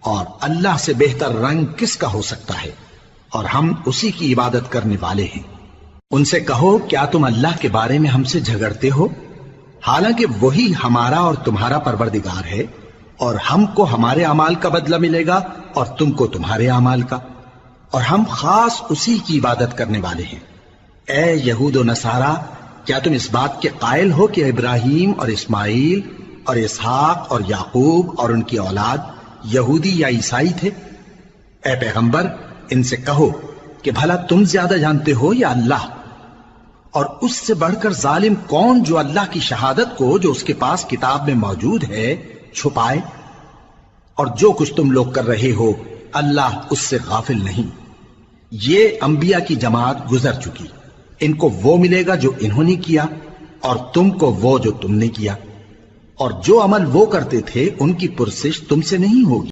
اور اللہ سے بہتر رنگ کس کا ہو سکتا ہے، اور ہم اسی کی عبادت کرنے والے ہیں۔ ان سے کہو کیا تم اللہ کے بارے میں ہم سے جھگڑتے ہو، حالانکہ وہی ہمارا اور تمہارا پروردگار ہے، اور ہم کو ہمارے اعمال کا بدلہ ملے گا اور تم کو تمہارے اعمال کا، اور ہم خاص اسی کی عبادت کرنے والے ہیں۔ اے یہود و نصارا، کیا تم اس بات کے قائل ہو کہ ابراہیم اور اسماعیل اور اسحاق اور یعقوب اور ان کی اولاد یہودی یا عیسائی تھے؟ اے پیغمبر، ان سے کہو کہ بھلا تم زیادہ جانتے ہو یا اللہ؟ اور اس سے بڑھ کر ظالم کون جو اللہ کی شہادت کو جو اس کے پاس کتاب میں موجود ہے چھپائے؟ اور جو کچھ تم لوگ کر رہے ہو اللہ اس سے غافل نہیں۔ یہ انبیاء کی جماعت گزر چکی، ان کو وہ ملے گا جو انہوں نے کیا، اور تم کو وہ جو تم نے کیا، اور جو عمل وہ کرتے تھے ان کی پرسش تم سے نہیں ہوگی۔